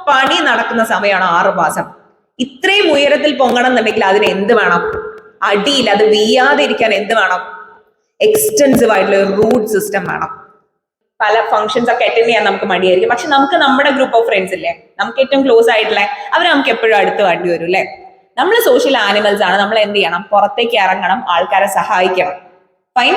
പണി നടക്കുന്ന സമയമാണ് 6 മാസം. ഇത്രയും ഉയരത്തിൽ പൊങ്ങണം എന്നുണ്ടെങ്കിൽ അതിന് എന്ത് വേണം? അടിയിൽ അത് വീയാതെ ഇരിക്കാൻ എന്ത് വേണം? എക്സ്റ്റെൻസീവ് ആയിട്ടുള്ള ഒരു റൂട്ട് സിസ്റ്റം വേണം. പല ഫംഗ്ഷൻസ് ഒക്കെ അറ്റൻഡ് ചെയ്യാൻ നമുക്ക് മടിയായിരിക്കും. പക്ഷെ നമുക്ക് നമ്മുടെ ഗ്രൂപ്പ് ഓഫ് ഫ്രണ്ട്സ് ഇല്ലേ, നമുക്ക് ഏറ്റവും ക്ലോസ് ആയിട്ടുള്ള അവർ നമുക്ക് എപ്പോഴും അടുത്ത് വേണ്ടി വരും അല്ലെ. നമ്മൾ സോഷ്യൽ ആനിമൽസ് ആണ്. നമ്മൾ എന്ത് ചെയ്യണം? പുറത്തേക്ക് ഇറങ്ങണം, ആൾക്കാരെ സഹായിക്കണം. Fine,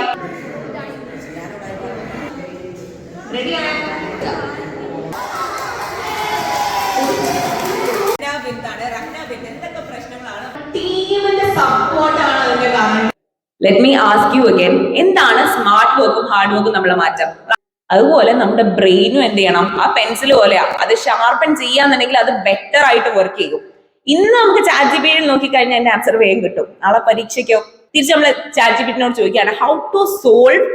let me ask you again, എന്താണ് സ്മാർട്ട് വർക്കും ഹാർഡ് വർക്കും നമ്മളെ മാറ്റം? അതുപോലെ നമ്മുടെ ബ്രെയിനും എന്ത് ചെയ്യണം? ആ പെൻസിൽ പോലെയാ, അത് ഷാർപ്പൻ ചെയ്യാന്നുണ്ടെങ്കിൽ അത് ബെറ്റർ ആയിട്ട് വർക്ക് ചെയ്യും. ഇന്ന് നമുക്ക് ചാറ്റ് ജി പി ടി നോക്കിക്കഴിഞ്ഞാൽ എന്റെ ആൻസർ വേഗം കിട്ടും. നാളെ പരീക്ഷയ്ക്കോ തിരിച്ച് നമ്മൾ ചാറ്റ് ജി പി ടിനോട് ചോദിക്കുകയാണ് how to solve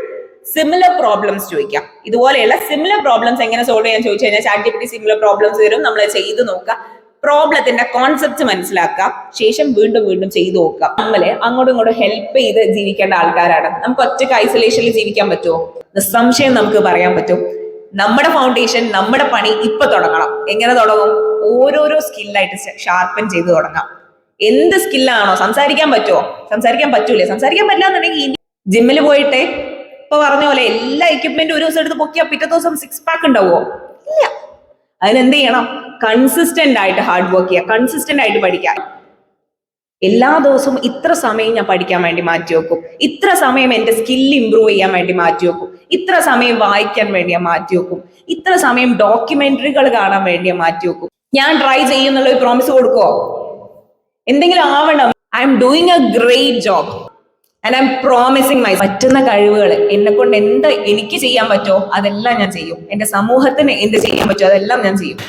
similar problems ചോദിക്കാം. ഇതുപോലെയുള്ള സിമിലർ പ്രോബ്ലംസ് എങ്ങനെ സോൾവ് ചെയ്യാൻ ചോദിച്ചു കഴിഞ്ഞാൽ chat G P T similar problems വരും. നമ്മൾ ചെയ്ത് നോക്കുക, പ്രോബ്ലത്തിന്റെ കോൺസെപ്റ്റ് മനസ്സിലാക്കുക, ശേഷം വീണ്ടും വീണ്ടും ചെയ്തു നോക്കുക. നമ്മള് അങ്ങോട്ടും ഇങ്ങോട്ടും ഹെൽപ്പ് ചെയ്ത് ജീവിക്കേണ്ട ആൾക്കാരാണ്. നമുക്ക് ഒറ്റയ്ക്ക് ഐസൊലേഷനിൽ ജീവിക്കാൻ പറ്റുമോ? നിസ്സംശയം നമുക്ക് പറയാൻ പറ്റും. നമ്മുടെ ഫൗണ്ടേഷൻ, നമ്മുടെ പണി ഇപ്പൊ തുടങ്ങണം. എങ്ങനെ തുടങ്ങും? ഓരോരോ സ്കില്ലായിട്ട് ഷാർപ്പൻ ചെയ്ത് തുടങ്ങാം. എന്ത് സ്കില്ലാണോ? സംസാരിക്കാൻ പറ്റുമോ? സംസാരിക്കാൻ പറ്റൂലേ? സംസാരിക്കാൻ പറ്റില്ല എന്നുണ്ടെങ്കിൽ ജിമ്മിൽ പോയിട്ട് ഇപ്പൊ പറഞ്ഞ പോലെ എല്ലാ എക്യുപ്മെന്റും ഒരു ദിവസം എടുത്ത് പൊക്കിയാൽ പിറ്റേ ദിവസം 6 പാക്ക് ഉണ്ടാവുമോ? ഇല്ല. അതിനെന്ത് ചെയ്യണം? കൺസിസ്റ്റന്റ് ആയിട്ട് ഹാർഡ് വർക്ക് ചെയ്യുക, കൺസിസ്റ്റന്റ് ആയിട്ട് പഠിക്കാം. എല്ലാ ദിവസവും ഇത്ര സമയം ഞാൻ പഠിക്കാൻ വേണ്ടി മാറ്റി വെക്കും, ഇത്ര സമയം എന്റെ സ്കിൽ ഇംപ്രൂവ് ചെയ്യാൻ വേണ്ടി മാറ്റി വെക്കും, ഇത്ര സമയം വായിക്കാൻ വേണ്ടി ഞാൻ മാറ്റി വെക്കും, ഇത്ര സമയം ഡോക്യുമെന്ററികൾ കാണാൻ വേണ്ടി ഞാൻ മാറ്റി വെക്കും. ഞാൻ ട്രൈ ചെയ്യുന്നുള്ള ഒരു പ്രോമിസ് കൊടുക്കുവോ? എന്തെങ്കിലും ആവണം. I am doing A great job and I M promising my. പറ്റുന്ന കഴിവുകൾ എന്നെ കൊണ്ട് എന്ത് എനിക്ക് ചെയ്യാൻ പറ്റുമോ അതെല്ലാം ഞാൻ ചെയ്യും. എന്റെ സമൂഹത്തിന് എന്ത് ചെയ്യാൻ പറ്റുമോ അതെല്ലാം ഞാൻ ചെയ്യും.